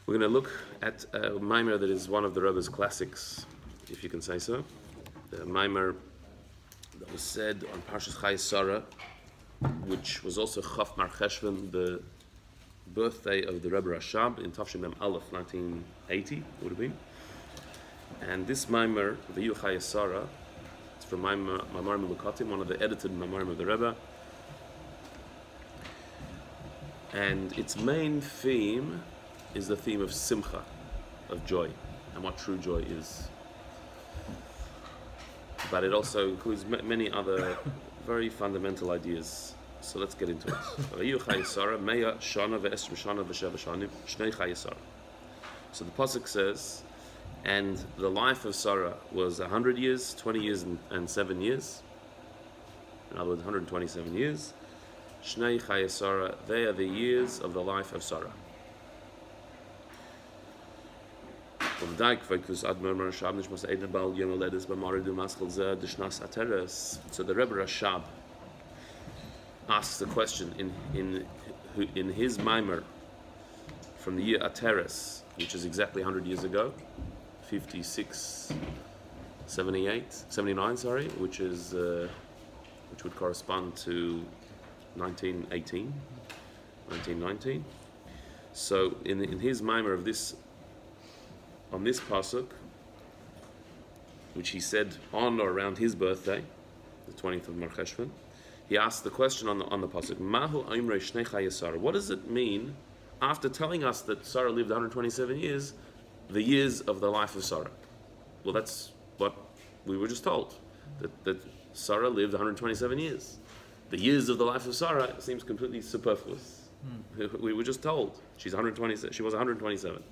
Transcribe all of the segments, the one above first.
We're going to look at a maamar that is one of the Rebbe's classics, if you can say so. The maamar that was said on Parshas Chayei Soro, which was also Chaf Mar Cheshvan, the birthday of the Rebbe Rashab in Tafshin Mem Aleph, 1980, would have been. And this maamar, Vayiyhu Chayei Soro, it's from maamar Melukatim, one of the edited maamarim of the Rebbe. And its main theme is the theme of simcha, of joy, and what true joy is. But it also includes many other very fundamental ideas. So let's get into it. Vayiyhu Chayei Soro, Meya Shana ve'esrim Shana v'sheva shanim, Shnei Chayei Soro. So the pasuk says, and the life of Soro was 100 years, 20 years, and 7 years. In other words, 127 years. Shnei Chayei Soro, they are the years of the life of Soro. So the Rebbe Rashab asks the question in his maamar from the year Ateres, which is exactly 100 years ago, 79, which would correspond to 1919. So in his maamar of this, on this pasuk, which he said on or around his birthday, the 20th of Mar Cheshvan, he asked the question on the pasuk, Mahu Aimrei Shnei Chayei Soro. What does it mean after telling us that Soro lived 127 years, the years of the life of Soro? Well, that's what we were just told, that Soro lived 127 years. The years of the life of Soro seems completely superfluous. We were just told she was 127.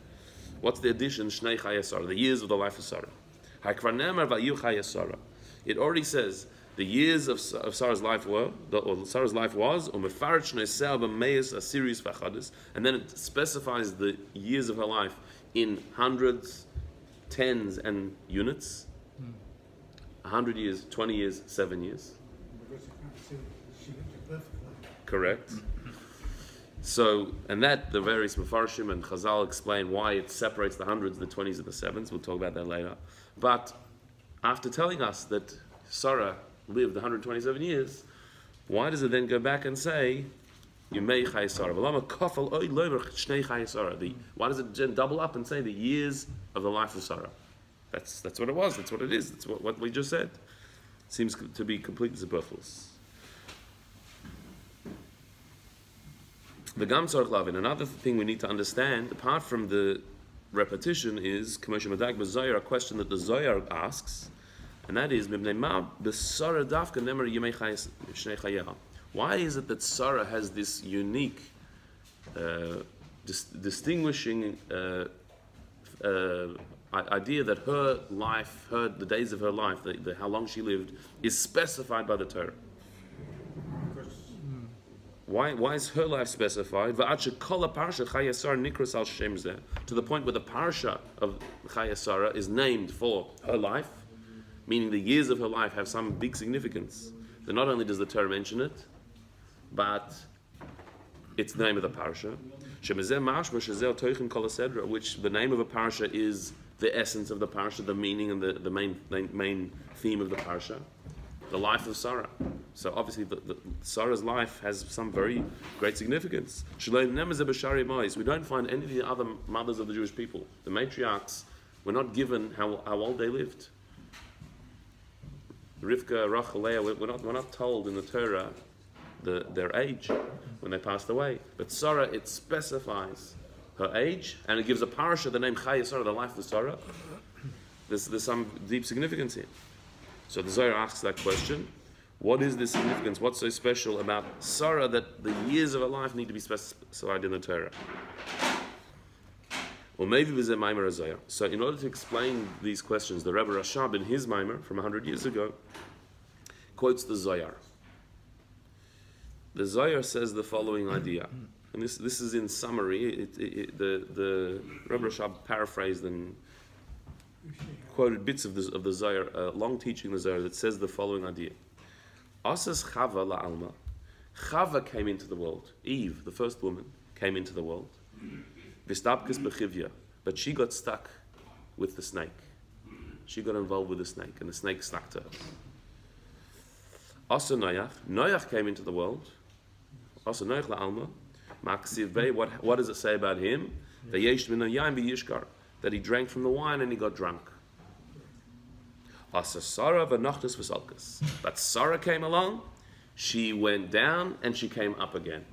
What's the addition? Shnei Chayei Soro, the years of the life of Soro. Vayiyhu Chayei Soro. It already says the years of Soro's life were, or Soro's life was, and then it specifies the years of her life in hundreds, tens, and units. 100 years, 20 years, 7 years. Correct. So, and that the various Mefarshim and Chazal explain why it separates the hundreds, the 20s, and the 7s. We'll talk about that later. But after telling us that Soro lived 127 years, why does it then go back and say, Yemei Chayei Soro? Why does it then double up and say the years of the life of Soro? That's what it was. That's what it is. That's what we just said. Seems to be completely superfluous. The Gam Tzarich Lavin. Another thing we need to understand, apart from the repetition, is a question that the Zohar asks, and that is, why is it that Soro has this unique, distinguishing idea that her life, the days of her life, how long she lived, is specified by the Torah? Why is her life specified? To the point where the parsha of Chayei Soro is named for her life, meaning the years of her life have some big significance. That not only does the Torah mention it, but it's the name of the parsha. Which the name of a parsha is the essence of the parsha, the meaning and the main theme of the parsha. The life of Soro. So obviously the Soro's life has some very great significance. We don't find any of the other mothers of the Jewish people, the matriarchs, were not given how old they lived. Rivka, Rachel, Leah, we're not told in the Torah their age when they passed away. But Soro, it specifies her age, and it gives a parasha the name Chayei Soro, the life of Soro. There's some deep significance here. So the Zohar asks that question: what is the significance? What's so special about Soro that the years of her life need to be specified in the Torah? Or maybe it was a maamar Zohar. So in order to explain these questions, the Rebbe Rashab in his maamar from 100 years ago quotes the Zohar. The Zohar says the following idea, and this is in summary. The Rebbe Rashab paraphrased and quoted bits of the Zohar, a long teaching the Zohar that says the following idea. Asas Chava la'alma. Chava came into the world. Eve, the first woman, came into the world. V'stabkes b'chivya. But she got stuck with the snake. She got involved with the snake, and the snake stuck to her. Also Noach came into the world. Also Noach la'alma. What does it say about him? That he drank from the wine and he got drunk. Also Soro v'nochtus v'salkas. But Soro came along, she went down and she came up again.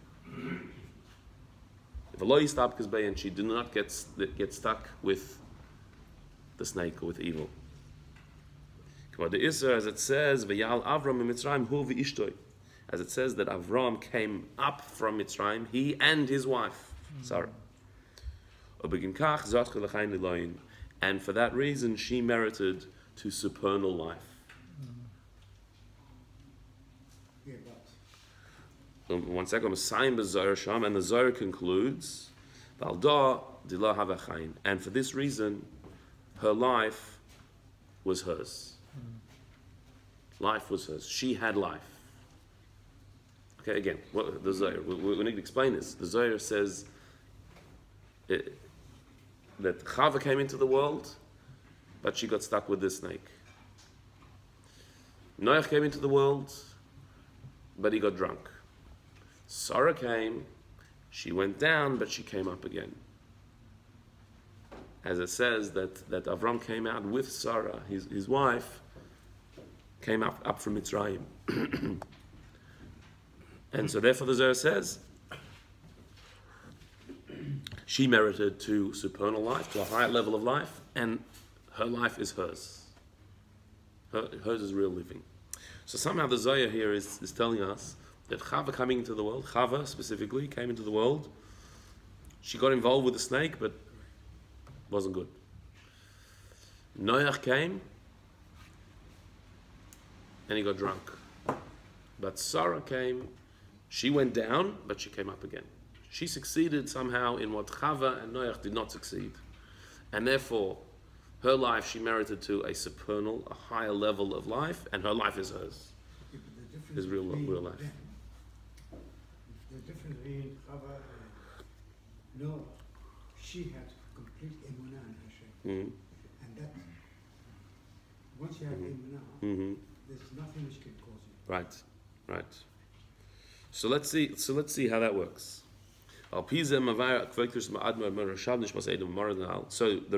And she did not get stuck with the snake or with evil. As it says, as it says that Avram came up from Mitzrayim, he and his wife, Sarah. And for that reason, she merited to supernal life. One second, and the Zohar concludes, and for this reason, her life was hers. Life was hers. She had life. Okay, again, the Zohar, we need to explain this. The Zohar says that Chava came into the world, but she got stuck with this snake. Noach came into the world, but he got drunk. Sarah came, she went down, but she came up again. As it says that Avram came out with Sarah, his wife, came up from Mitzrayim. And so therefore the Zohar says, she merited to supernal life, to a higher level of life, and her life is hers. Hers is real living. So somehow the Zohar here is telling us that Chava coming into the world, Chava specifically, came into the world. She got involved with the snake, but wasn't good. Noach came, and he got drunk. But Sarah came, she went down, but she came up again. She succeeded somehow in what Chava and Noach did not succeed. And therefore, her life, she merited to a supernal, a higher level of life, and her life is hers. Is real life. The difference between Chava and Noah, she had complete emunah in Hashem. And that, once you have emunah, there's nothing which can cause you. Right. So let's see how that works. So the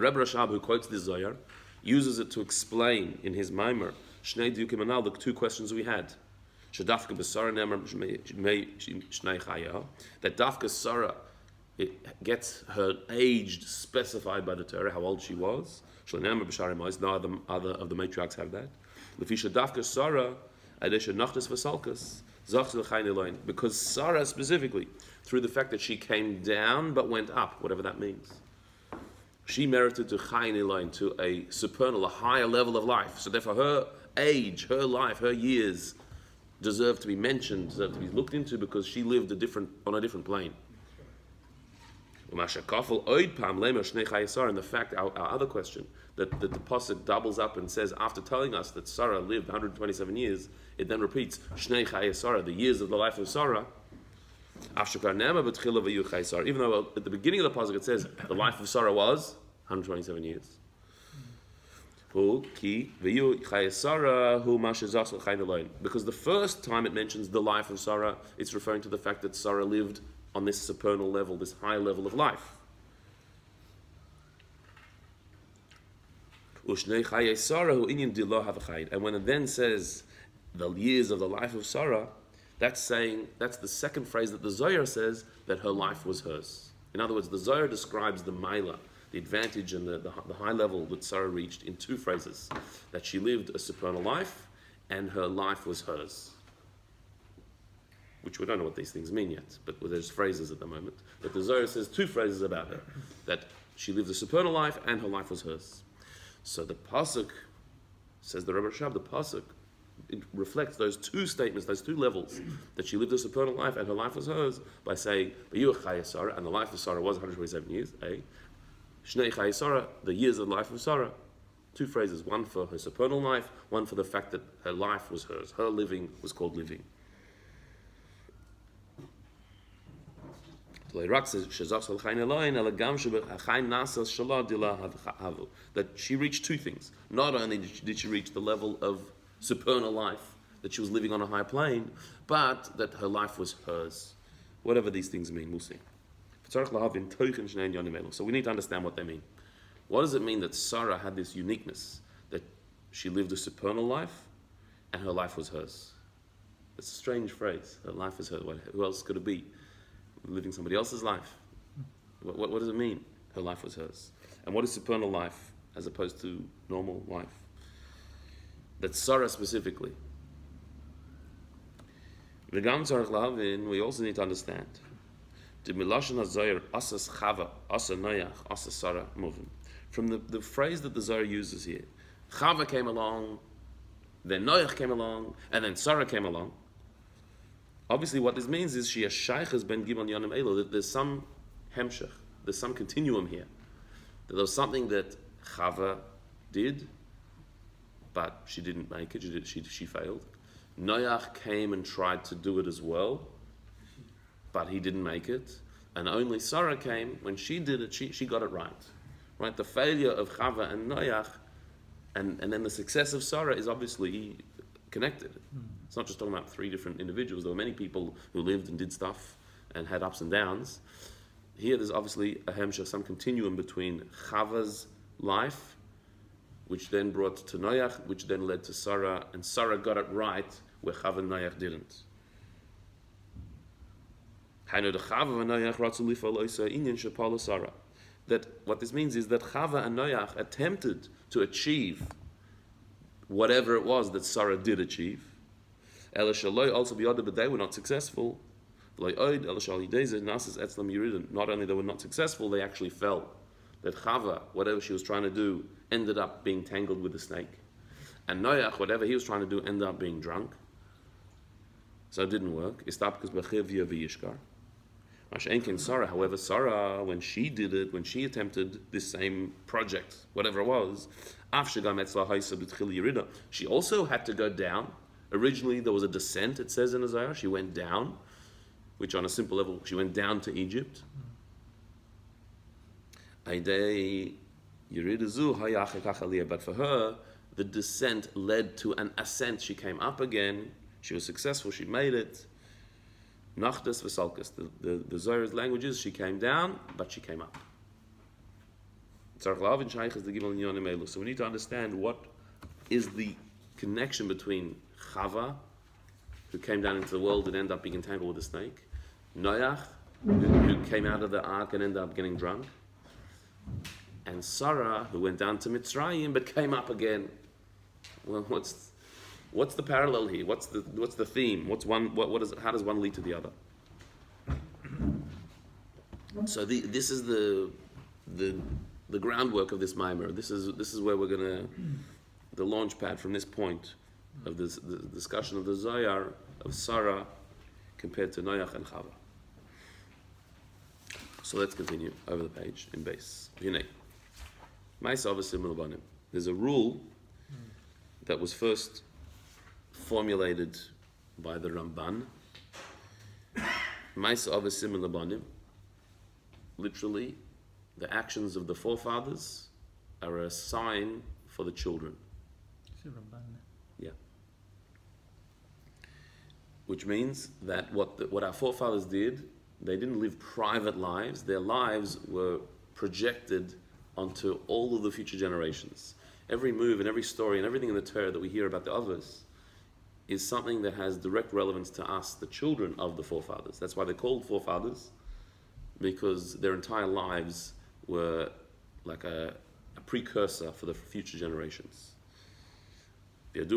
Rebbe Rashab, who quotes this Zohar, uses it to explain in his maamar the two questions we had. That Dafka Sarah, it gets her age specified by the Torah, how old she was. No other of the matriarchs have that. Because Sarah specifically, through the fact that she came down but went up, whatever that means, she merited to Chayin Eloin, to a supernal, a higher level of life. So therefore her age, her life, her years deserve to be mentioned, deserve to be looked into, because she lived on a different plane. And the fact, our other question, that the Pasuk doubles up and says, after telling us that Sarah lived 127 years, it then repeats, Shnei Chayei Sarah, the years of the life of Sarah. Even though at the beginning of the Pasuk it says, the life of Sarah was 127 years. Because the first time it mentions the life of Sarah, it's referring to the fact that Sarah lived on this supernal level, this high level of life. And when it then says the years of the life of Sarah, that's the second phrase that the Zohar says, that her life was hers. In other words, the Zohar describes the Maila, the advantage and the high level that Sarah reached, in two phrases: that she lived a supernal life and her life was hers. Which we don't know what these things mean yet, but there's phrases at the moment. But the Zohar says two phrases about her: that she lived a supernal life and her life was hers. So the Pasuk, says the Rebbe Rashab, the Pasuk, it reflects those two statements, those two levels, that she lived a supernal life and her life was hers, by saying, Vayiyhu Chayei Sarah, and the life of Sarah was 127 years, Shnei Chayei Sarah, the years of the life of Sarah. Two phrases, one for her supernal life, one for the fact that her life was hers. Her living was called living. That she reached two things. Not only did she reach the level of supernal life, that she was living on a high plane, but that her life was hers. Whatever these things mean, we'll see. So we need to understand what they mean. What does it mean that Sarah had this uniqueness, that she lived a supernal life and her life was hers? It's a strange phrase. Her life is hers. Who else could it be? Living somebody else's life. What does it mean? Her life was hers. And what is supernal life as opposed to normal life? That Sarah specifically. We also need to understand. From the phrase that the Zohar uses here, Chava came along, then Noach came along, and then Sarah came along. Obviously what this means is she has shaychas ben gimel yonim elo, that there's some hemshech, there's some continuum here. That there was something that Chava did, but she didn't make it, she failed. Noach came and tried to do it as well, but he didn't make it. And only Sarah came, when she did it, she got it right. Right? The failure of Chava and Noach, and then the success of Sarah is obviously connected. It's not just talking about three different individuals. There were many people who lived and did stuff and had ups and downs. Here there's obviously a hemshech, some continuum between Chava's life, which then brought to Noach, which then led to Sarah, and Sarah got it right where Chava and Noach didn't. That what this means is that Chava and Noach attempted to achieve whatever it was that Sarah did achieve. Also but they were not successful. Not only they were not successful, they actually fell. That Chava, whatever she was trying to do, ended up being tangled with the snake. And Noach, whatever he was trying to do, ended up being drunk. So it didn't work. Sarah, however, Sarah, when she did it, when she attempted this same project, whatever it was, she also had to go down. Originally, there was a descent, it says in Isaiah. She went down, which on a simple level, she went down to Egypt. But for her, the descent led to an ascent. She came up again. She was successful. She made it. Nachdas v'salkas. The Zohar's language is she came down, but she came up. So we need to understand what is the connection between Chava, who came down into the world and ended up being entangled with a snake, Noach, who came out of the ark and ended up getting drunk, and Sarah, who went down to Mitzrayim but came up again. Well, what's the parallel here? What's the theme? How does one lead to the other? So this is the groundwork of this maamar. This is where we're gonna the launch pad from this point of the discussion of the Zohar of Sarah compared to Noach and Chava. So let's continue over the page in base. There's a rule that was first formulated by the Ramban. Literally, the actions of the forefathers are a sign for the children. Yeah. Which means that what our forefathers did, they didn't live private lives. Their lives were projected onto all of the future generations. Every move and every story and everything in the Torah that we hear about the others is something that has direct relevance to us, the children of the forefathers. That's why they're called forefathers, because their entire lives were like a precursor for the future generations. And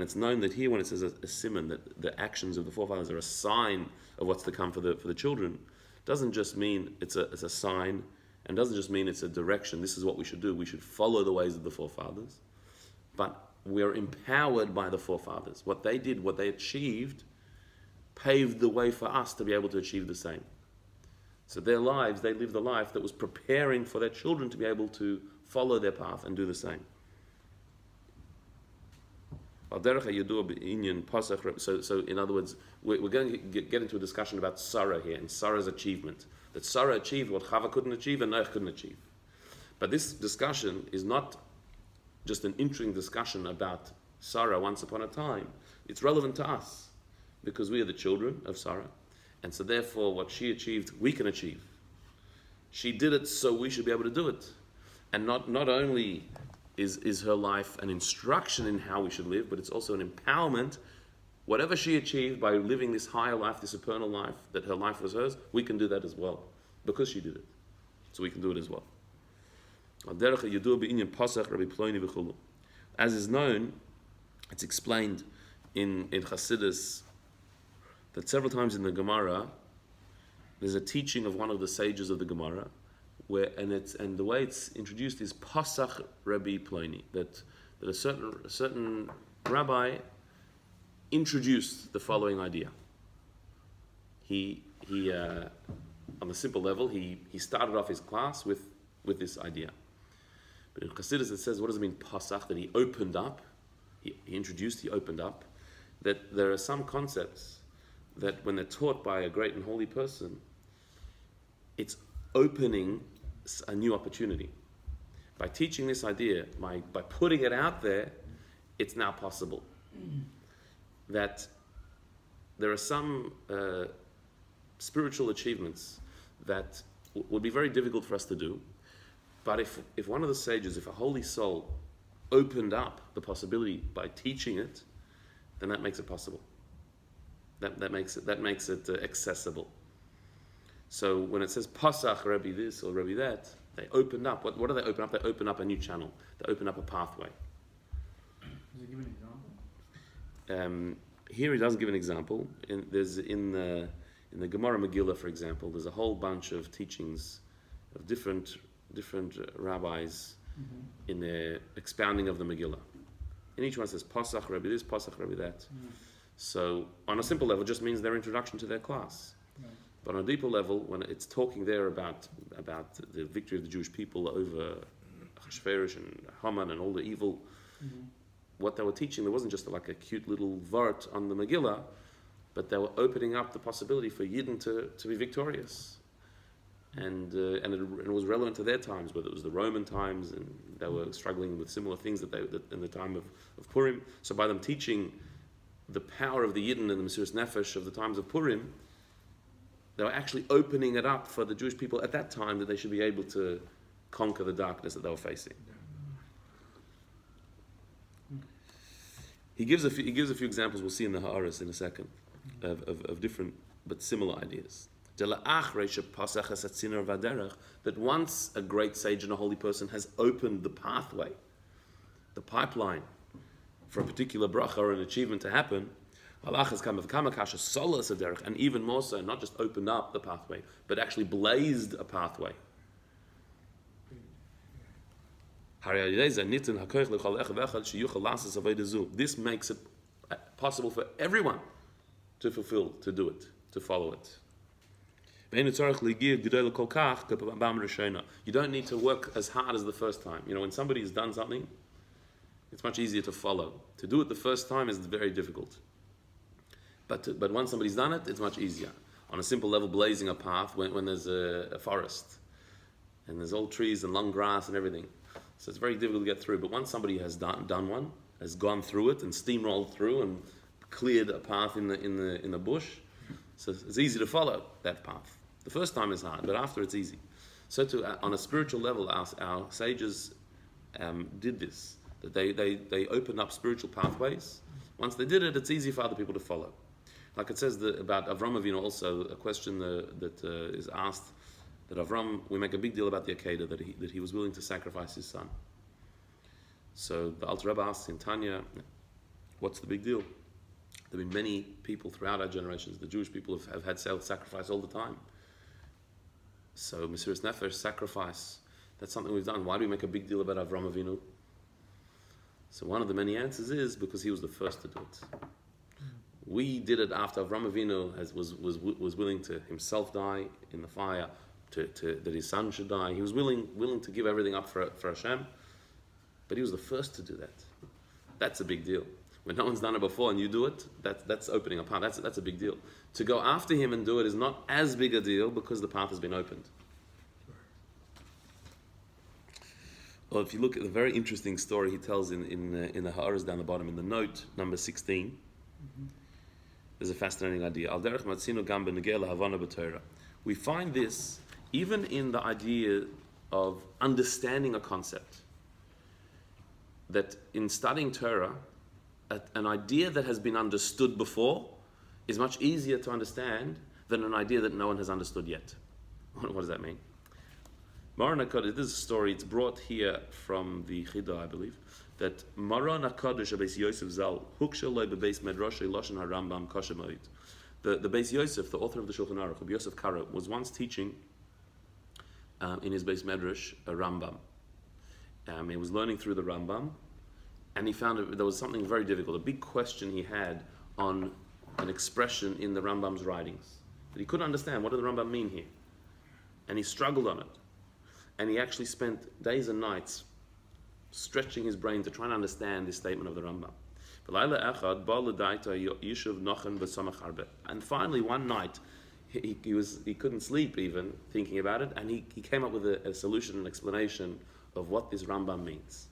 it's known that here when it says a simon, that the actions of the forefathers are a sign of what's to come for the children, doesn't just mean it's a sign, and doesn't just mean it's a direction. This is what we should do. We should follow the ways of the forefathers. But we're empowered by the forefathers. What they did, what they achieved, paved the way for us to be able to achieve the same. So their lives, they lived a life that was preparing for their children to be able to follow their path and do the same. So in other words, we're going to get into a discussion about Soro here and Soro's achievement. That Soro achieved what Chava couldn't achieve and Noach couldn't achieve. But this discussion is not just an interesting discussion about Soro once upon a time. It's relevant to us because we are the children of Soro, and so therefore what she achieved, we can achieve. She did it, so we should be able to do it. And not only is her life an instruction in how we should live, but it's also an empowerment. Whatever she achieved by living this higher life, this eternal life, that her life was hers, we can do that as well, because she did it. So we can do it as well. As is known, it's explained in Chassidus that several times in the Gemara, there's a teaching of one of the sages of the Gemara, and the way it's introduced is Pasach Rabbi Ploni, that a certain rabbi introduced the following idea. He on a simple level, he started off his class with this idea. But in Chassidus it says, what does it mean Pasach? That he opened up, he opened up, that there are some concepts that when they're taught by a great and holy person, it's opening a new opportunity. By teaching this idea, by putting it out there, it's now possible. That there are some spiritual achievements that would be very difficult for us to do, but if one of the sages, if a holy soul opened up the possibility by teaching it, then that makes it possible. That makes it accessible. So when it says Pasach Rabbi this or Rabbi that, they opened up. What do they open up? They open up a new channel. They open up a pathway. Does he give an example? Here he doesn't give an example. In the Gemara Megillah, for example, there's a whole bunch of teachings of different rabbis in their expounding of the Megillah. And each one says Pasach Rabbi this, Pasach Rabbi that. So on a simple level, it just means their introduction to their class. Right. But on a deeper level, when it's talking there about the victory of the Jewish people over Achashverosh and Haman and all the evil, what they were teaching, there wasn't just like a cute little vart on the Megillah, but they were opening up the possibility for Yidden to be victorious. And it was relevant to their times, whether it was the Roman times, and they were struggling with similar things that in the time of Purim. So by them teaching the power of the Yidden and the Mesiras Nefesh of the times of Purim, they were actually opening it up for the Jewish people at that time that they should be able to conquer the darkness that they were facing. He gives a few examples we'll see in the Ha'aras in a second of different but similar ideas. That once a great sage and a holy person has opened the pathway, the pipeline for a particular bracha or an achievement to happen, and even more so, not just opened up the pathway, but actually blazed a pathway. This makes it possible for everyone to fulfill, to do it, to follow it. You don't need to work as hard as the first time. When somebody has done something, it's much easier to follow. To do it the first time is very difficult. But once somebody's done it, it's much easier. On a simple level, blazing a path when there's a forest and there's old trees and long grass and everything. So it's very difficult to get through. But once somebody has done one, has gone through it and steamrolled through and cleared a path in the bush, so it's easy to follow that path. The first time is hard, but after it's easy. So on a spiritual level, our sages did this. That they opened up spiritual pathways. Once they did it, it's easy for other people to follow. Like it says about Avram Avinu also, a question that is asked, that Avram, we make a big deal about the Akedah, that he was willing to sacrifice his son. So the Alter Rebbe asks in Tanya, what's the big deal? There have been many people throughout our generations, the Jewish people have had self-sacrifice all the time. So Mesiras Nefesh, sacrifice, that's something we've done. Why do we make a big deal about Avram Avinu? So one of the many answers is because he was the first to do it. We did it after Avram Avinu was willing to himself die in the fire, that his son should die. He was willing to give everything up for Hashem, but he was the first to do that. That's a big deal. When no one's done it before and you do it, that's opening a path. That's a big deal. To go after him and do it is not as big a deal because the path has been opened. Well, if you look at the very interesting story he tells in the Ha'aras down the bottom, in the note number 16, there's a fascinating idea. We find this even in the idea of understanding a concept. That in studying Torah, an idea that has been understood before is much easier to understand than an idea that no one has understood yet. What does that mean? Maran HaKadosh, this is a story, it's brought here from the Chida, I believe, that Maran HaKadosh Beis Yosef Zal, Hukshaloi Bebeis Medrashay Lashon HaRambam Kosher Moed. The Beis Yosef, the author of the Shulchan Aruch, Rabbi Yosef Kara, was once teaching in his Beis Medrash a Rambam. He was learning through the Rambam, and he found there was something very difficult, a big question he had on an expression in the Rambam's writings that he couldn't understand. What did the Rambam mean here? And he struggled on it. And he actually spent days and nights stretching his brain to try and understand this statement of the Rambam. And finally, one night, he couldn't sleep even thinking about it, and he came up with a solution, an explanation of what this Rambam means.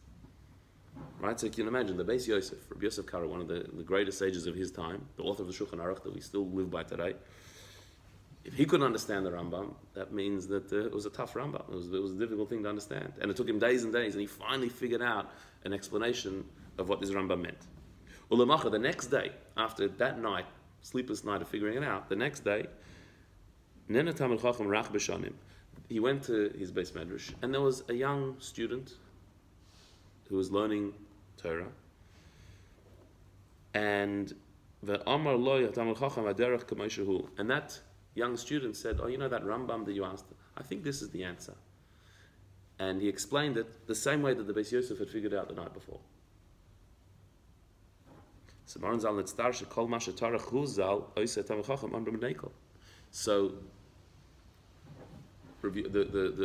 Right, so you can imagine the Beis Yosef, Rabbi Yosef Kara, one of the greatest sages of his time, the author of the Shulchan Aruch that we still live by today. If he couldn't understand the Rambam, that means that it was a tough Rambam. It was a difficult thing to understand. And it took him days and days, and he finally figured out an explanation of what this Rambam meant. Ulamacha, the next day, after that night, sleepless night of figuring it out, the next day, Nena Talmid Chacham Rach B'Shanim, he went to his Beis Medrash, and there was a young student who was learning Torah, and the Amar Lo Talmid Chacham Aderech K'Moshe, and that young student said, "Oh, you know that Rambam that you asked? I think this is the answer." And he explained it the same way that the Beis Yosef had figured out the night before. So the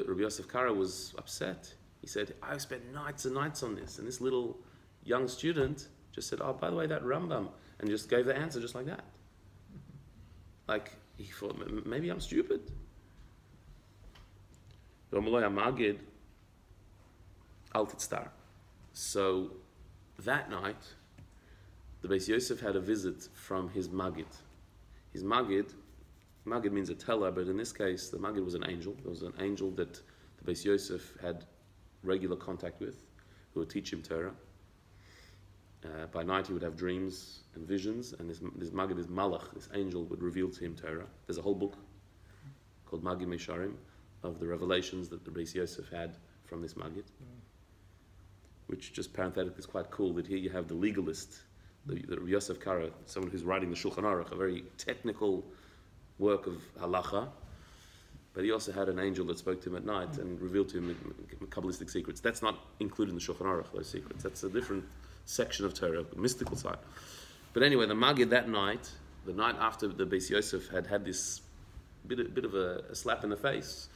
Rabbi Yosef Kara was upset. He said, "I spent nights and nights on this," and this little young student just said, "Oh, by the way, that Rambam," and just gave the answer just like that. Like, he thought, maybe I'm stupid. So that night, the Beis Yosef had a visit from his Maggid. His Maggid means a teller, but in this case, the Maggid was an angel. There was an angel that the Beis Yosef had regular contact with, who would teach him Torah. By night he would have dreams and visions, and this Maggid, this Malach, this angel, would reveal to him Torah. There's a whole book called Maggid Mesharim of the revelations that the Beis Yosef had from this Maggid, which, just parenthetically, is quite cool that here you have the legalist, the Yosef Kara, someone who's writing the Shulchan Aruch, a very technical work of halacha, but he also had an angel that spoke to him at night and revealed to him Kabbalistic secrets. That's not included in the Shulchan Aruch, those secrets. That's a different section of Torah, the mystical side. But anyway, the Maggid that night, the night after the Beis Yosef had this bit of a slap in the face,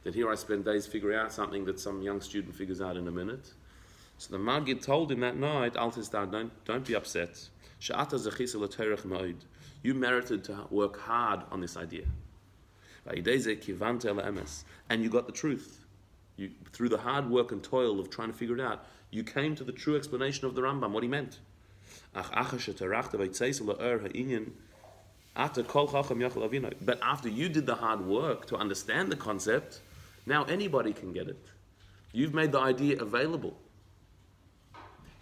that here I spend days figuring out something that some young student figures out in a minute. So the Maggid told him that night, Al Tistar, don't be upset. You merited to work hard on this idea. And you got the truth. Through the hard work and toil of trying to figure it out, you came to the true explanation of the Rambam, what he meant. But after you did the hard work to understand the concept, now anybody can get it. You've made the idea available.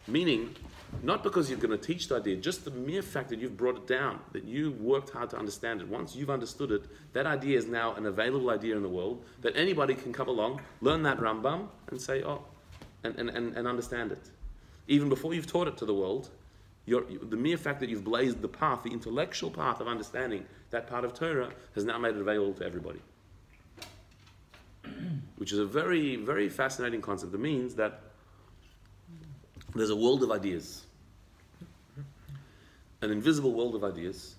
Meaning, not because you're going to teach the idea, just the mere fact that you've brought it down, that you worked hard to understand it. Once you've understood it, that idea is now an available idea in the world, that anybody can come along, learn that Rambam, and say, and understand it. Even before you've taught it to the world, the mere fact that you've blazed the path, the intellectual path of understanding that part of Torah, has now made it available to everybody. Which is a very, very fascinating concept. It means that there's a world of ideas, an invisible world of ideas,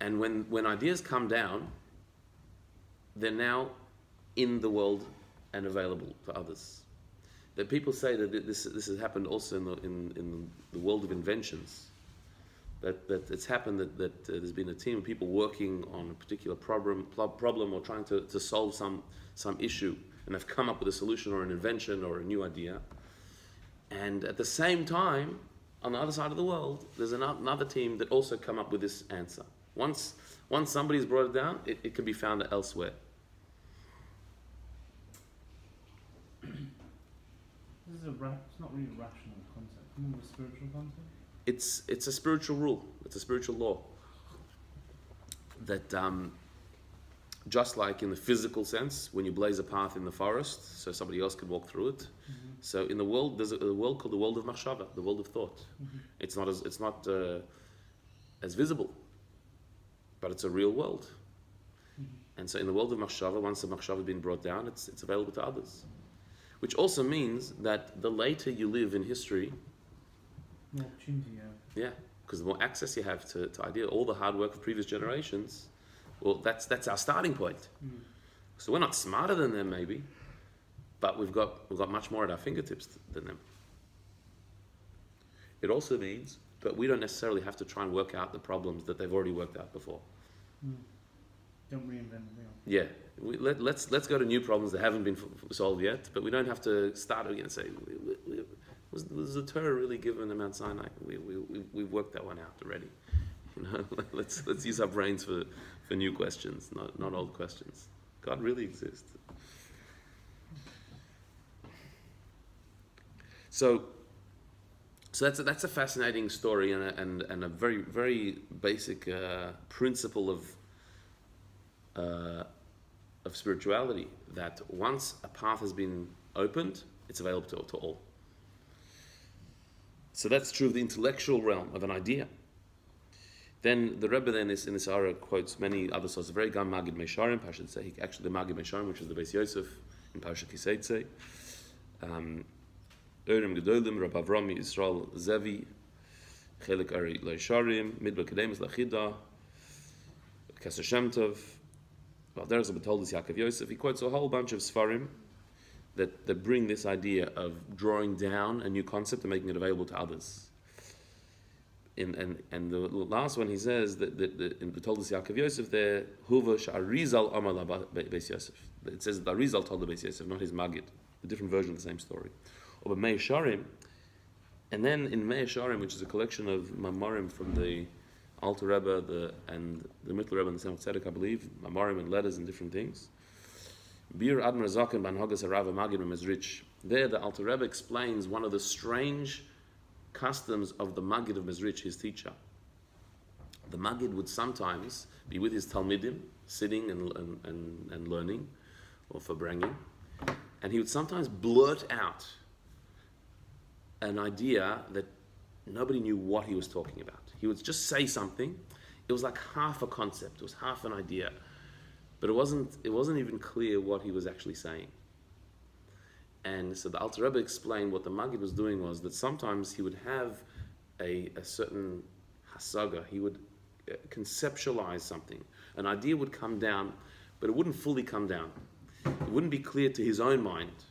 and when ideas come down, they're now in the world and available to others. That people say that this has happened also in the world of inventions. that it's happened that there's been a team of people working on a particular problem or trying to solve some issue, and they've come up with a solution or an invention or a new idea. And at the same time, on the other side of the world, there's another team that also come up with this answer. Once somebody's brought it down, it can be found elsewhere. It's not really a rational concept, more of a spiritual concept. It's a spiritual rule. It's a spiritual law. That just like in the physical sense, when you blaze a path in the forest, so somebody else could walk through it. Mm-hmm. So in the world, there's a world called the world of machshava, the world of thought. Mm-hmm. It's not as visible, but it's a real world. Mm-hmm. And so in the world of machshava, once the machshava has been brought down, it's available to others. Which also means that the later you live in history, more opportunity you have. Yeah, because the more access you have to idea, all the hard work of previous generations, well, that's our starting point. Mm. So we're not smarter than them, maybe, but we've got much more at our fingertips than them. It also means that we don't necessarily have to try and work out the problems that they've already worked out before. Mm. Don't reinvent the wheel. Yeah, let's go to new problems that haven't been solved yet, but we don't have to start again and say, was the Torah really given to Mount Sinai? We've worked that one out already. You know, let's use our brains for new questions, not old questions. God really exists. So that's a fascinating story and a very very basic principle of spirituality, that once a path has been opened, it's available to all. So that's true of the intellectual realm of an idea. Then the Rebbe in this ara quotes many other sources. Very gam Magid Mesharim, Pashat say actually the Magid Mesharim, which is the Beis Yosef in Pashat Chayei. Urim Gedolim, Rabbi Avrami Yisrael Zevi, Chelik Ari Leisharim, Midbar Kedemus Lachida, Keser Shem Tov, Valderes Abatoldis Yaakov Yosef. He quotes a whole bunch of Sfarim that bring this idea of drawing down a new concept and making it available to others. And the last one he says that in the Toldos Yaakov Yosef there, Huva Sha'arizal Amar Beis Yosef. It says that Arizal told the Beis Yosef, not his Magid, a different version of the same story. Or Mei Sharim, and then in Mei Sharim, which is a collection of Mamarim from the Alter Rebbe and the Mittler Rebbe and the Tzemach Tzedek, I believe, Mamarim and letters and different things. Bir Admar Zaken Ban Hogas Arava Magid Mezrich. There, the Alter Rebbe explains one of the strange customs of the Magid of Mezrich, his teacher. The Magid would sometimes be with his Talmidim, sitting and learning, or for bringing, and he would sometimes blurt out an idea that nobody knew what he was talking about. He would just say something. It was like half a concept. It was half an idea. But it wasn't even clear what he was actually saying. And so the Alter Rebbe explained what the Magid was doing was that sometimes he would have a certain hasaga. He would conceptualize something. An idea would come down, but it wouldn't fully come down. It wouldn't be clear to his own mind.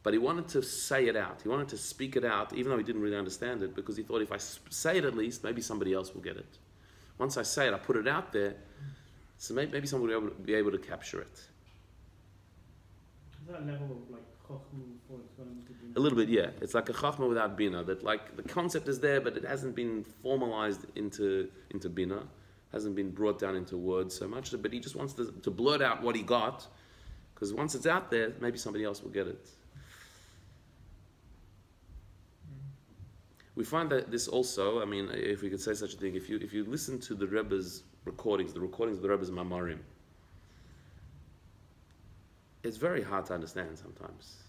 But he wanted to say it out. He wanted to speak it out, even though he didn't really understand it, because he thought if I say it at least, maybe somebody else will get it. Once I say it, I put it out there, so maybe someone will be able to capture it. Is that level of like chokhmah before it's gone into bina? A little bit, yeah. It's like a chokhmah without bina. That like the concept is there, but it hasn't been formalized into bina, hasn't been brought down into words so much. But he just wants to blurt out what he got, because once it's out there, maybe somebody else will get it. We find that this also, I mean, if we could say such a thing, if you listen to the Rebbe's recordings of the Rebbe's Mamarim, it's very hard to understand sometimes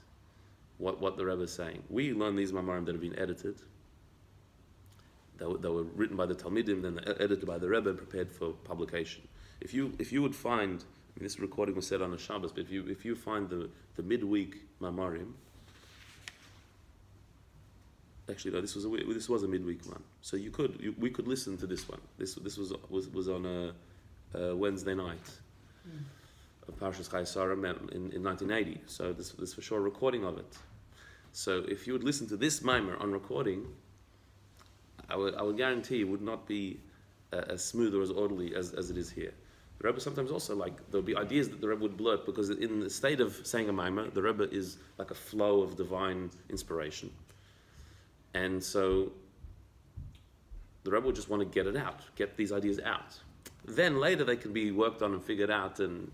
what the Rebbe is saying. We learn these Mamarim that have been edited, that were written by the Talmidim, then edited by the Rebbe and prepared for publication. If you would find, I mean, this recording was said on a Shabbos, but if you find the midweek Mamarim, actually, no. This was a midweek one, so we could listen to this one. This was on a Wednesday night of Parshas Chayei Soro in 1980. So this for sure a recording of it. So if you would listen to this maamar on recording, I would guarantee it would not be as smooth or as orderly as it is here. The Rebbe sometimes also, like, there'll be ideas that the Rebbe would blurt, because in the state of saying a maamar, the Rebbe is like a flow of divine inspiration. And so the Rebbe would just want to get it out, get these ideas out. Then later they can be worked on and figured out and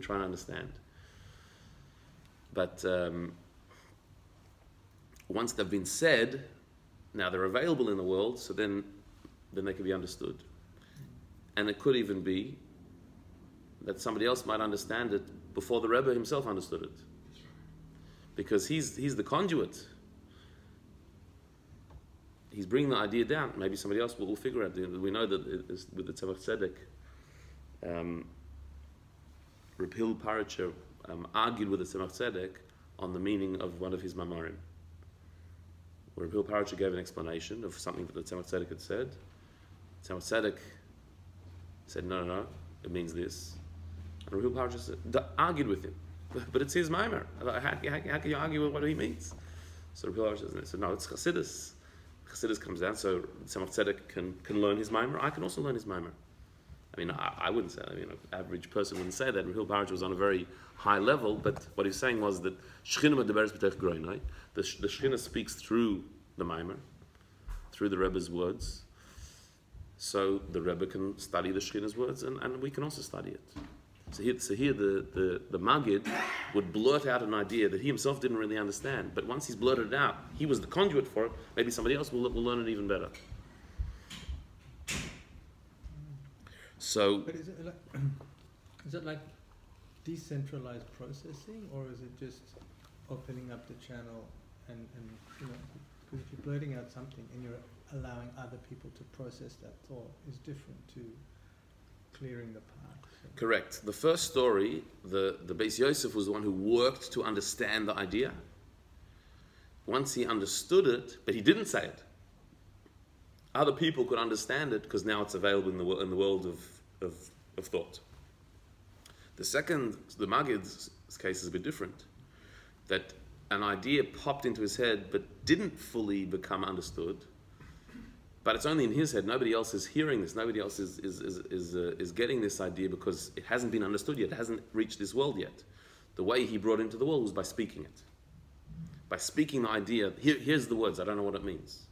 try and understand. But once they've been said, now they're available in the world, so then they can be understood. And it could even be that somebody else might understand it before the Rebbe himself understood it. Because he's the conduit. He's bringing the idea down. Maybe somebody else will figure out. We know that with the Tzemach Tzedek, Reb Hillel Paracher argued with the Tzemach Tzedek on the meaning of one of his maamarim. Reb Hillel Paracher gave an explanation of something that the Tzemach Tzedek had said. Tzemach Tzedek said, no, it means this. And Reb Hillel Paracher argued with him. But it's his maamar. How can you argue with what he means? So Reb Hillel Paracher said, no, it's Chassidus. Chassidus comes down, so Tzemach Tzedek can learn his maamar. I can also learn his maamar. I mean, I wouldn't say that. I mean, an average person wouldn't say that. Reb Hillel Paracher was on a very high level, but what he was saying was that Shechina medaberes b'tech groinai. The Shechina speaks through the maamar, through the Rebbe's words. So the Rebbe can study the Shechina's words, and we can also study it. So here the Maggid would blurt out an idea that he himself didn't really understand, but once he's blurted it out, he was the conduit for it. Maybe somebody else will learn it even better. So, but is it like decentralized processing, or is it just opening up the channel and because if you're blurting out something and you're allowing other people to process that thought is different to clearing the path. So. Correct. The first story, the Beis Yosef was the one who worked to understand the idea. Once he understood it, but he didn't say it, other people could understand it because now it's available in the world of thought. The second, the Maggid's case is a bit different. That an idea popped into his head but didn't fully become understood. But it's only in his head. Nobody else is hearing this. Nobody else is getting this idea because it hasn't been understood yet. It hasn't reached this world yet. The way he brought it into the world was by speaking it. By speaking the idea. Here's the words. I don't know what it means.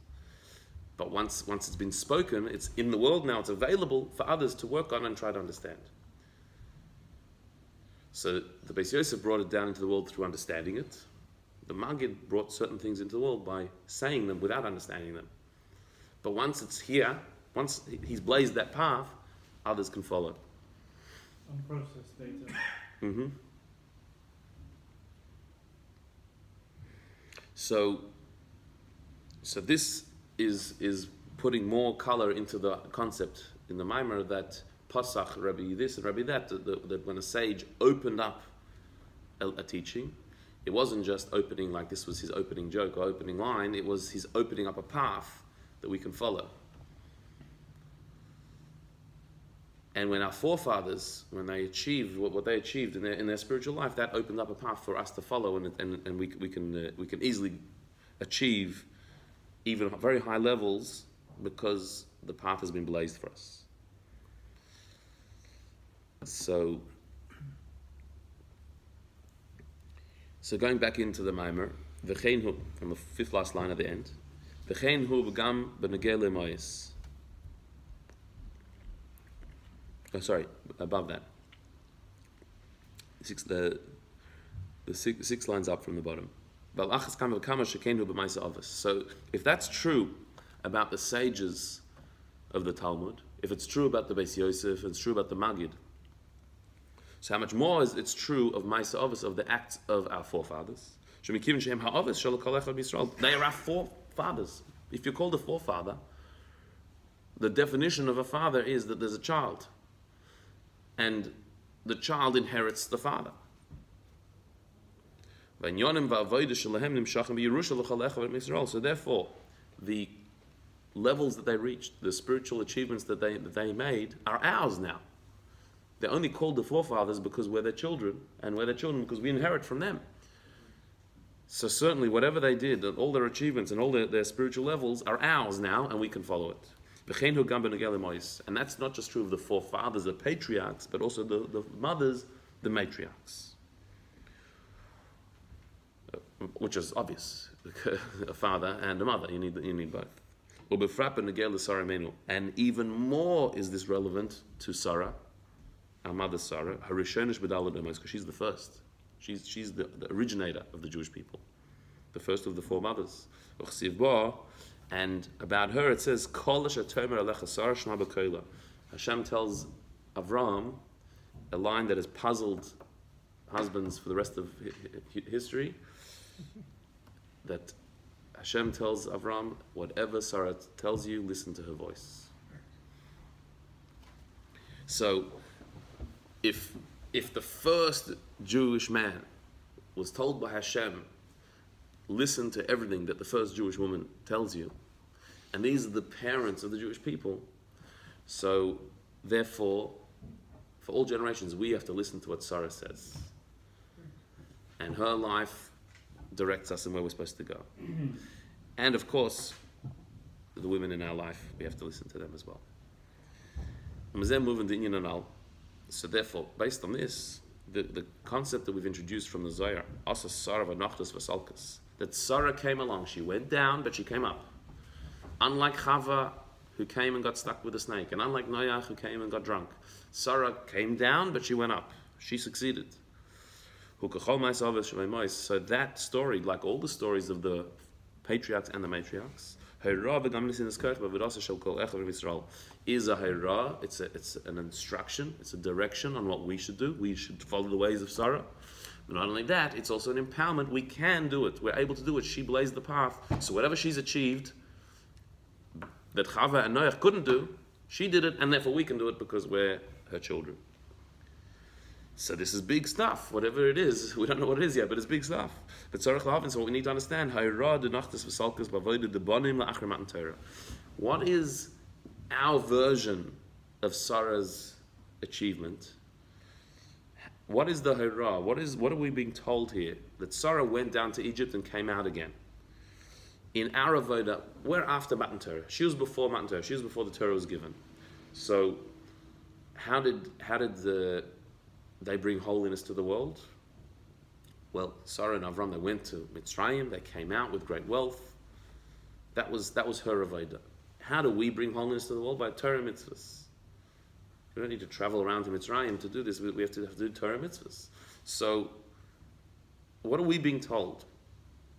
But once it's been spoken, it's in the world now. It's available for others to work on and try to understand. So the Beis Yosef brought it down into the world through understanding it. The Maggid brought certain things into the world by saying them without understanding them. But once it's here, once he's blazed that path, others can follow. Unprocessed data. Mm-hmm. So this is putting more color into the concept in the Maamar that Pasach, Rabbi this and Rabbi that when a sage opened up a teaching, it wasn't just opening like this was his opening joke or opening line, it was his opening up a path that we can follow. And when our forefathers, when they achieved what they achieved in their spiritual life, that opened up a path for us to follow, and we can easily achieve even very high levels because the path has been blazed for us. So going back into the Maamar, Vayiyhu, from the fifth last line at the end, Vayiyhu b'gam b'negei le'mois. Oh, sorry, above that. The six lines up from the bottom. So if that's true about the sages of the Talmud, if it's true about the Beis Yosef, if it's true about the Maggid, so how much more is it's true of Ma'aseh Avos, of the acts of our forefathers? They are our forefathers. If you're called a forefather, the definition of a father is that there's a child, and the child inherits the father. So therefore, the levels that they reached, the spiritual achievements that they made, are ours now. They're only called the forefathers because we're their children, and we're their children because we inherit from them. So certainly whatever they did, all their achievements and all their spiritual levels are ours now, and we can follow it. And that's not just true of the forefathers, the patriarchs, but also the mothers, the matriarchs. Which is obvious. A father and a mother, you need both. And even more is this relevant to Sarah, our mother Sarah, because she's the first. She's the originator of the Jewish people, the first of the four mothers. And about her it says, Hashem tells Avraham a line that has puzzled husbands for the rest of history, that Hashem tells Avraham, whatever Sarah tells you, listen to her voice. So, if the first Jewish man was told by Hashem, listen to everything that the first Jewish woman tells you, and these are the parents of the Jewish people, so therefore, for all generations, we have to listen to what Sarah says. And her life directs us in where we're supposed to go. And of course, the women in our life, we have to listen to them as well. So therefore, based on this, the concept that we've introduced from the Zohar, that Sarah came along, she went down, but she came up. Unlike Chava, who came and got stuck with a snake, and unlike Noach, who came and got drunk, Sarah came down, but she went up. She succeeded. So that story, like all the stories of the patriarchs and the matriarchs, is a hayra. It's an instruction, it's a direction on what we should do. We should follow the ways of Sarah. But not only that, it's also an empowerment. We can do it. We're able to do it. She blazed the path. So whatever she's achieved that Chava and Noach couldn't do, she did it, and therefore we can do it because we're her children. So this is big stuff, whatever it is. We don't know what it is yet, but it's big stuff. But so what we need to understand, what is our version of Sarah's achievement? What is the Hira? What are we being told here? That Sarah went down to Egypt and came out again. In our Avodah, we're after Matan Torah. She was before Matan Torah. She was before the Torah was given. So how did they bring holiness to the world? Well, Sarah and Avram, they went to Mitzrayim, they came out with great wealth. That was her Avodah. How do we bring holiness to the world? By Torah mitzvahs. We don't need to travel around to Mitzrayim to do this. We have to do Torah mitzvahs. So, what are we being told?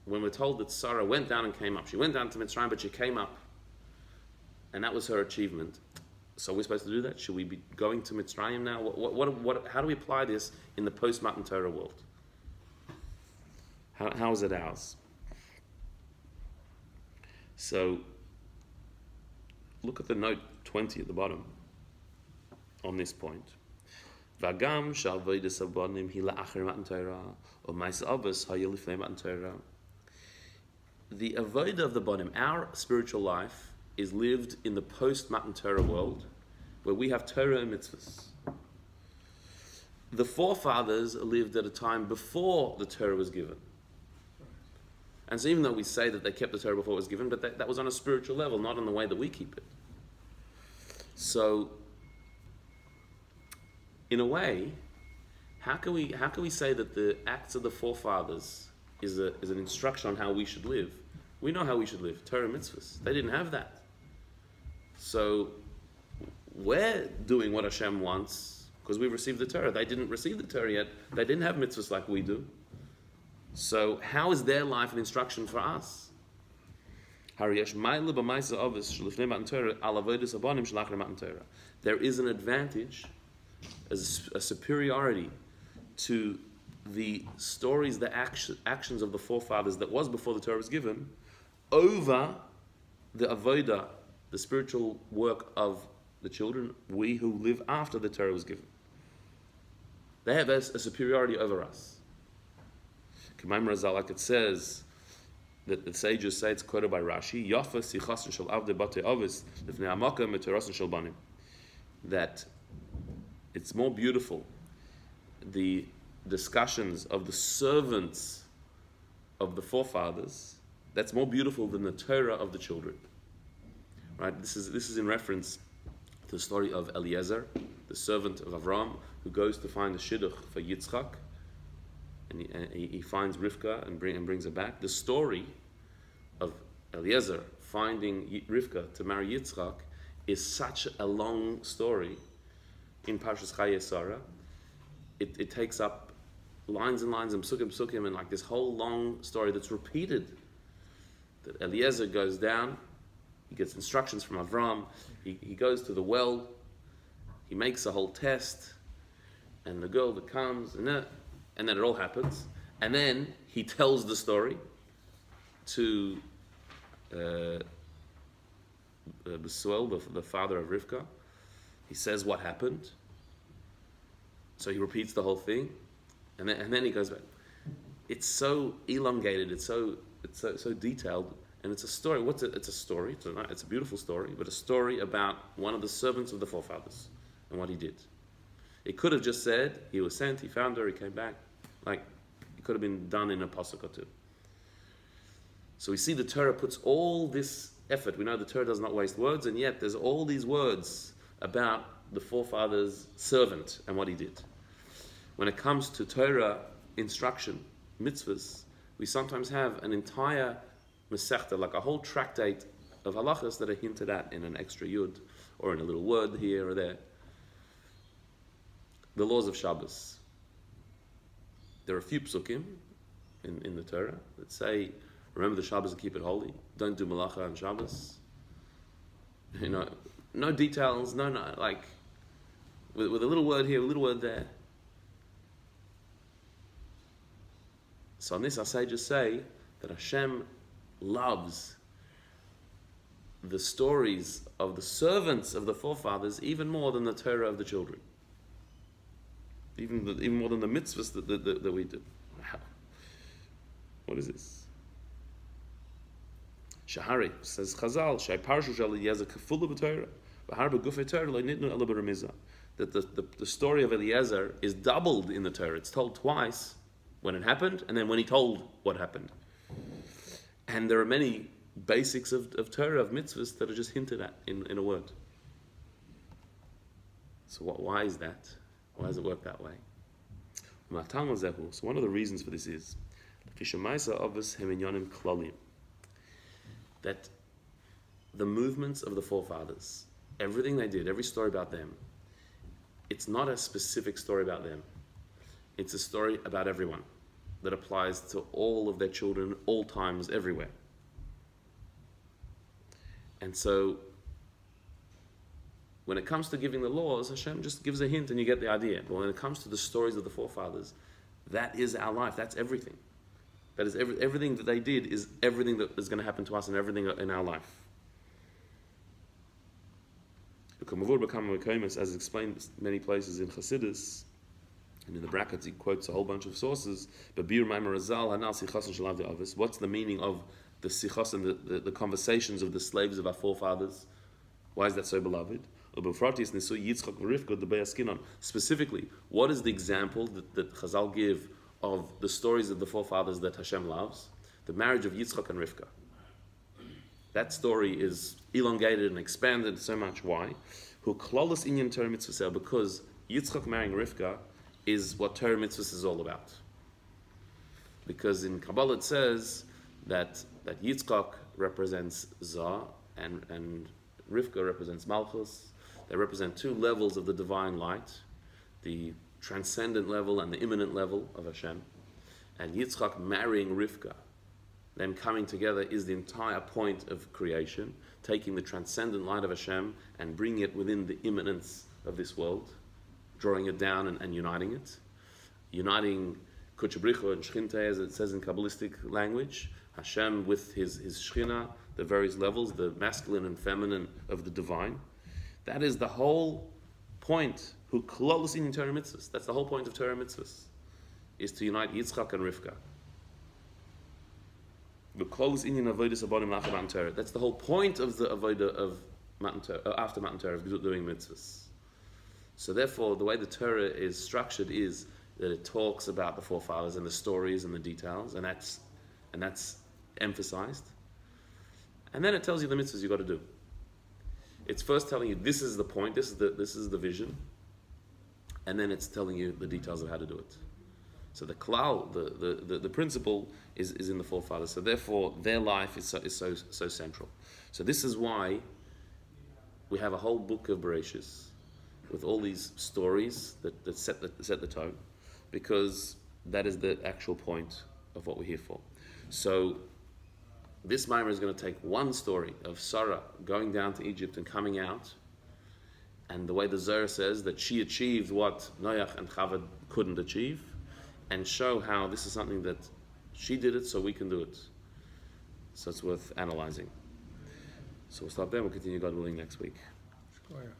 When we're told that Sarah went down and came up. She went down to Mitzrayim, but she came up. And that was her achievement. So we're supposed to do that? Should we be going to Mitzrayim now? How do we apply this in the post-Matan Torah world? How is it ours? So, look at the note 20 at the bottom on this point. Vagam shal vaydas abanim hi la'achar Matan Torah or ma'aseh avos haya lifnei Matan Torah. The avodah of the banim, our spiritual life, is lived in the post-Matan Torah world, where we have Torah and mitzvahs. The forefathers lived at a time before the Torah was given. And so even though we say that they kept the Torah before it was given, but that was on a spiritual level, not in the way that we keep it. So, in a way, how can we say that the acts of the forefathers is an instruction on how we should live? We know how we should live, Torah mitzvahs. They didn't have that. So, we're doing what Hashem wants because we've received the Torah. They didn't receive the Torah yet. They didn't have mitzvahs like we do. So, how is their life an instruction for us? There is an advantage, as a superiority to the stories, the actions of the forefathers that was before the Torah was given, over the avodah, the spiritual work of the children, we who live after the Torah was given. They have a superiority over us. Like it says, that the sages say, it's quoted by Rashi, Yafa sichas shel avdei batei avos lifnei hamaka miterasan shel banim. That it's more beautiful, the discussions of the servants of the forefathers, that's more beautiful than the Torah of the children. Right? This is in reference to the story of Eliezer, the servant of Avram, who goes to find a shidduch for Yitzchak, and he finds Rivka and brings her back. The story of Eliezer finding Rivka to marry Yitzchak is such a long story in Parshas Chayei Soro. It takes up lines and lines and psukim, and like this whole long story that's repeated. That Eliezer goes down, he gets instructions from Avram, he goes to the well, he makes a whole test, and the girl that comes, and then it all happens, and then he tells the story to Besuel, the father of Rivka. He says what happened, so he repeats the whole thing, and then he goes back. It's so elongated, it's so detailed, and it's a story. It's a story. It's a beautiful story, but a story about one of the servants of the forefathers and what he did. It could have just said he was sent, he found her, he came back. Like it could have been done in a pasuk or two. So we see the Torah puts all this effort. We know the Torah does not waste words, and yet there's all these words about the forefathers' servant and what he did. When it comes to Torah instruction, mitzvahs, we sometimes have an entire mesechta, like a whole tractate of halachas that are hinted at in an extra yud or in a little word here or there. The laws of Shabbos. There are a few psukim in the Torah that say, remember the Shabbos and keep it holy. Don't do malacha on Shabbos. You know, no details, no, like with a little word here, a little word there. So on this, our sages say that Hashem loves the stories of the servants of the forefathers even more than the Torah of the children. Even more than the mitzvahs that we do. Wow. What is this? Shahari says Chazal, Shai Parshu Shal Eliezer Kefula b'Torah, v'har b'gufei Torah lo nitnu ela b'remizah. That the story of Eliezer is doubled in the Torah. It's told twice, when it happened, and then when he told what happened. And there are many basics of Torah, of mitzvahs, that are just hinted at in a word. So why is that? Why does it work that way? So one of the reasons for this is that the movements of the forefathers, everything they did, every story about them, it's not a specific story about them. It's a story about everyone that applies to all of their children, all times, everywhere. And so, when it comes to giving the laws, Hashem just gives a hint and you get the idea. But when it comes to the stories of the forefathers, that is our life. That's everything. That is everything that they did is everything that is going to happen to us and everything in our life. As explained many places in Chassidus, and in the brackets he quotes a whole bunch of sources. What's the meaning of the sichos and the conversations of the slaves of our forefathers? Why is that so beloved? Specifically, what is the example that Chazal give of the stories of the forefathers that Hashem loves? The marriage of Yitzchak and Rivka. That story is elongated and expanded so much. Why? Because Yitzchak marrying Rivka is what Torah mitzvahs is all about. Because in Kabbalah it says that Yitzchak represents Zah and Rivka represents Malchus. They represent two levels of the divine light, the transcendent level and the immanent level of Hashem. And Yitzchak marrying Rivka, them coming together, is the entire point of creation, taking the transcendent light of Hashem and bringing it within the immanence of this world, drawing it down and uniting it. Uniting Kuchabricha and Shchinte, as it says in Kabbalistic language, Hashem with his Shechina, the various levels, the masculine and feminine of the divine. That is the whole point. Who klolos in Torah mitzvahs. That's the whole point of Torah mitzvahs, is to unite Yitzchak and Rivka. The klolos in avodas abonim lachem Torah. That's the whole point of the avodah of Matan Torah, after Matan Torah, of doing mitzvahs. So therefore, the way the Torah is structured is that it talks about the forefathers and the stories and the details, and that's and that's emphasized. And then it tells you the mitzvahs you got to do. It's first telling you this is the point, this is the vision, and then it's telling you the details of how to do it. So the klal, the principle is in the forefathers. So therefore, their life is so central. So this is why we have a whole book of Bereshis with all these stories that set the tone, because that is the actual point of what we're here for. So this maamar is going to take one story of Sarah going down to Egypt and coming out, and the way the Zohar says that she achieved what Noach and Chava couldn't achieve, and show how this is something that she did it so we can do it. So it's worth analyzing. So we'll stop there. We'll continue, God willing, next week. Square.